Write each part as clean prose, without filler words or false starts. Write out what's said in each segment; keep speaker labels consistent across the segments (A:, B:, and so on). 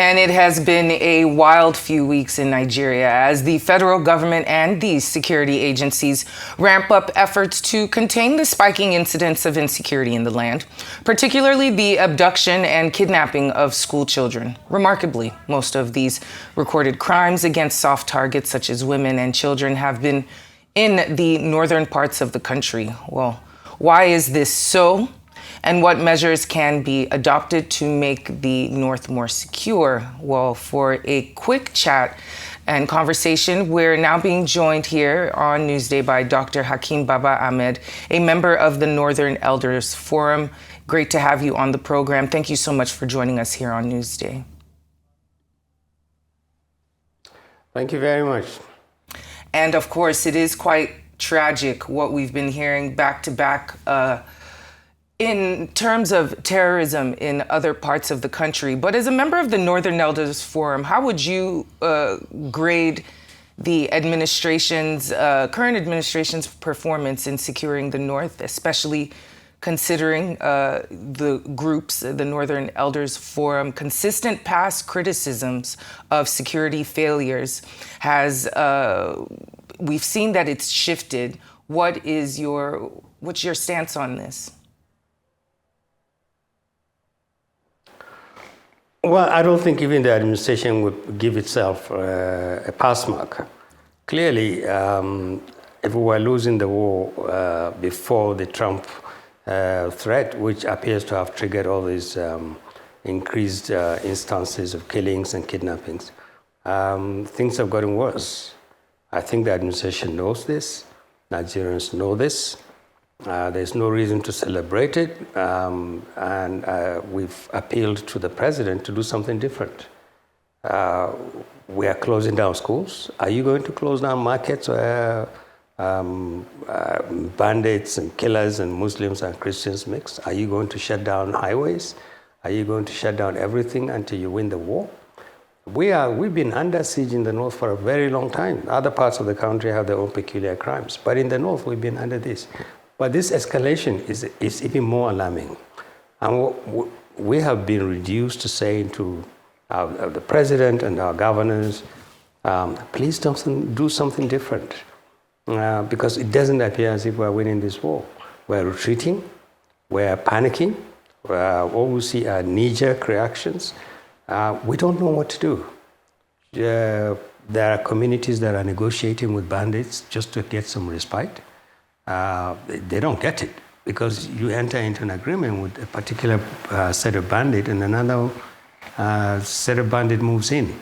A: And it has been a wild few weeks in Nigeria as the federal government and these security agencies ramp up efforts to contain the spiking incidents of insecurity in the land, particularly the abduction and kidnapping of school children. Remarkably, most of these recorded crimes against soft targets such as women and children have been in the northern parts of the country. Well, why is this so? And what measures can be adopted to make the North more secure? Well, for a quick chat and conversation, we're now being joined here on Newsday by Dr. Hakeem Baba Ahmed, a member of the Northern Elders Forum. Great to have you on the program. Thank you so much for joining us here on Newsday.
B: Thank you very much.
A: And of course, it is quite tragic what we've been hearing back to back in terms of terrorism in other parts of the country. But as a member of the Northern Elders Forum, how would you grade the administration's, current administration's performance in securing the North, especially considering the groups, the Northern Elders Forum, consistent past criticisms of security failures has, we've seen that it's shifted. What's your stance on this?
B: Well, I don't think even the administration would give itself a pass mark. Clearly, if we were losing the war before the Trump threat, which appears to have triggered all these increased instances of killings and kidnappings, things have gotten worse. I think the administration knows this. Nigerians know this. There's no reason to celebrate it, and we've appealed to the president to do something different. We are closing down schools. Are you going to close down markets where bandits and killers and Muslims and Christians mix? Are you going to shut down highways? Are you going to shut down everything until you win the war? We've been under siege in the North for a very long time. Other parts of the country have their own peculiar crimes, but in the North, we've been under this. But this escalation is even more alarming. And we have been reduced to saying to the president and our governors, please do something different. Because it doesn't appear as if we're winning this war. We're retreating, we're panicking, all we see are knee-jerk reactions. We don't know what to do. There are communities that are negotiating with bandits just to get some respite. They don't get it because you enter into an agreement with a particular set of bandit and another set of bandit moves in.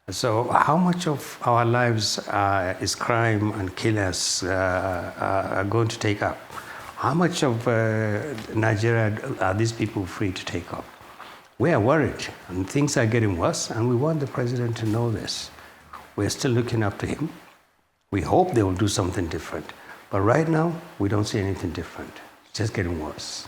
B: So how much of our lives is crime and killers are going to take up? How much of Nigeria are these people free to take up? We are worried and things are getting worse and we want the president to know this. We're still looking up to him. We hope they will do something different. But right now, we don't see anything different. It's just getting worse.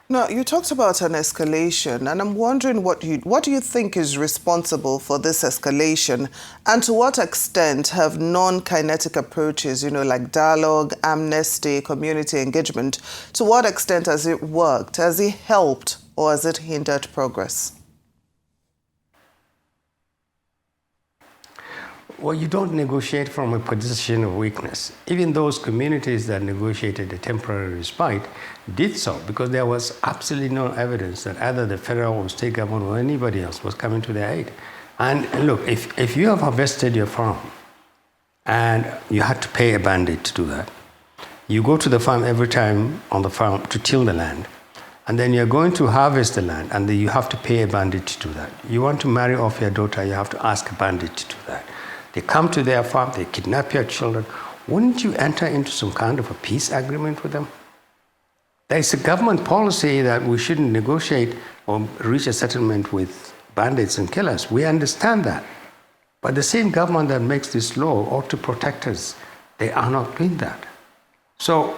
C: Now, you talked about an escalation, and I'm wondering what do you think is responsible for this escalation, and to what extent have non-kinetic approaches, like dialogue, amnesty, community engagement, to what extent has it worked? Has it helped or has it hindered progress?
B: Well, you don't negotiate from a position of weakness. Even those communities that negotiated a temporary respite did so because there was absolutely no evidence that either the federal or state government or anybody else was coming to their aid. And look, if you have harvested your farm and you had to pay a bandit to do that, you go to the farm every time on the farm to till the land, and then you're going to harvest the land, and then you have to pay a bandit to do that. You want to marry off your daughter, you have to ask a bandit to do that. They come to their farm, they kidnap your children. Wouldn't you enter into some kind of a peace agreement with them? There's a government policy that we shouldn't negotiate or reach a settlement with bandits and killers. We understand that. But the same government that makes this law ought to protect us. They are not doing that. So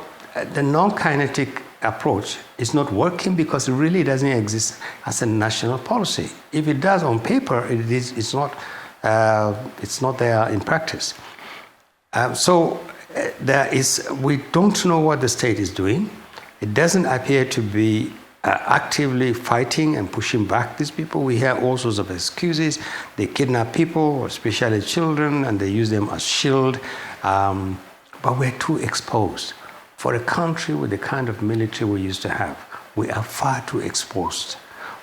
B: the non-kinetic approach is not working because it really doesn't exist as a national policy. If it does on paper, it's not there in practice. We don't know what the state is doing. It doesn't appear to be actively fighting and pushing back these people. We hear all sorts of excuses. They kidnap people, especially children, and they use them as shield. But we're too exposed. For a country with the kind of military we used to have, we are far too exposed.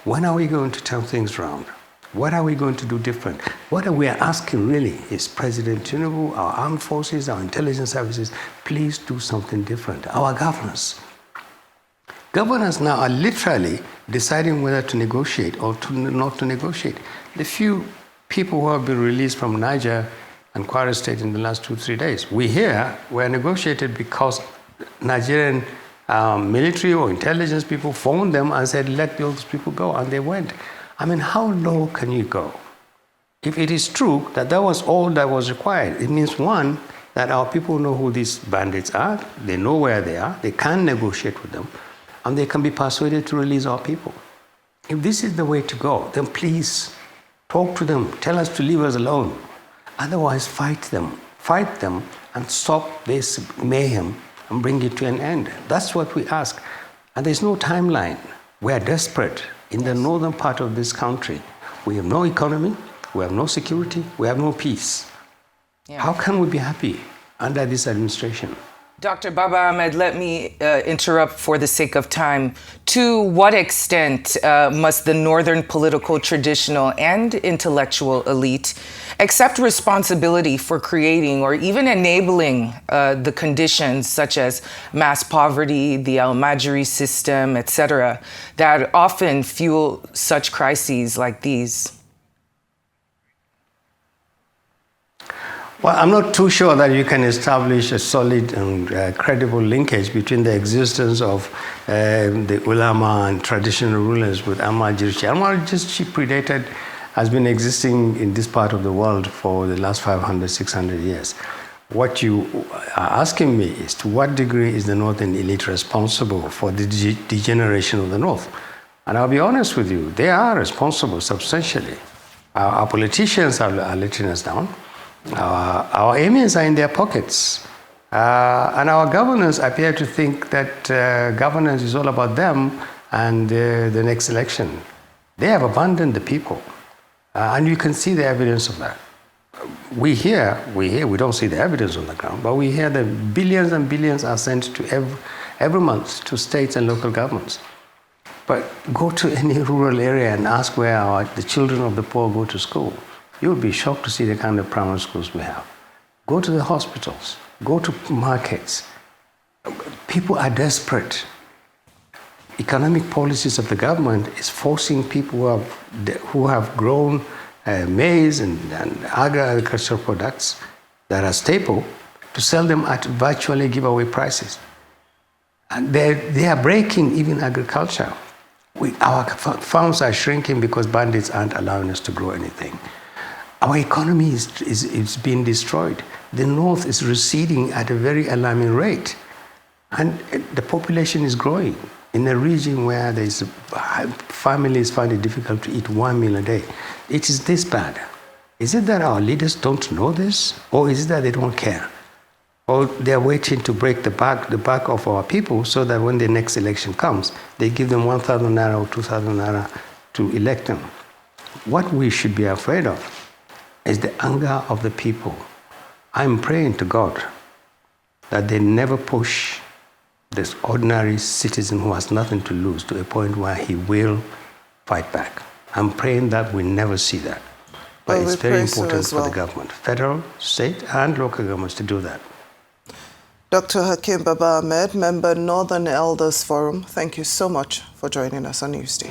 B: When are we going to turn things around? What are we going to do different? What we are asking really is President Tinubu, our armed forces, our intelligence services, please do something different. Our governors. Governors now are literally deciding whether to negotiate or not to negotiate. The few people who have been released from Niger and Kwara State in the last 2-3 days, we hear were negotiated because Nigerian military or intelligence people phoned them and said, let those people go, and they went. I mean, how low can you go? If it is true that that was all that was required, it means, one, that our people know who these bandits are, they know where they are, they can negotiate with them, and they can be persuaded to release our people. If this is the way to go, then please talk to them, tell us to leave us alone. Otherwise, fight them and stop this mayhem and bring it to an end. That's what we ask. And there's no timeline. We are desperate. In the northern part of this country, we have no economy, we have no security, we have no peace. Yeah. How can we be happy under this administration?
A: Dr. Baba Ahmed, let me interrupt for the sake of time. To what extent must the northern political, traditional, and intellectual elite accept responsibility for creating or even enabling the conditions such as mass poverty, the Al-Majri system, etc., that often fuel such crises like these?
B: Well, I'm not too sure that you can establish a solid and credible linkage between the existence of the ulama and traditional rulers with Al-Majri. Al-Majri predated, has been existing in this part of the world for the last 500, 600 years. What you are asking me is, to what degree is the northern elite responsible for the degeneration of the north? And I'll be honest with you, they are responsible substantially. Our politicians are letting us down. Our emirs are in their pockets. And our governors appear to think that governance is all about them and the next election. They have abandoned the people. And you can see the evidence of that. We don't see the evidence on the ground, but we hear that billions and billions are sent to every month to states and local governments. But go to any rural area and ask where the children of the poor go to school. You would be shocked to see the kind of primary schools we have. Go to the hospitals, go to markets. People are desperate. Economic policies of the government is forcing people who have grown maize and agricultural products that are staple to sell them at virtually giveaway prices. And they are breaking even agriculture. Our farms are shrinking because bandits aren't allowing us to grow anything. Our economy is being destroyed. The north is receding at a very alarming rate. And the population is growing in a region where families find it difficult to eat 1 meal a day. It is this bad. Is it that our leaders don't know this? Or is it that they don't care? Or they're waiting to break the back of our people so that when the next election comes, they give them 1,000 naira or 2,000 naira to elect them? What we should be afraid of is the anger of the people. I'm praying to God that they never push this ordinary citizen who has nothing to lose to a point where he will fight back. I'm praying that we never see that. But it's very important for the government, federal, state, and local governments to do that.
C: Dr. Hakeem Baba Ahmed, member Northern Elders Forum, thank you so much for joining us on Newsday.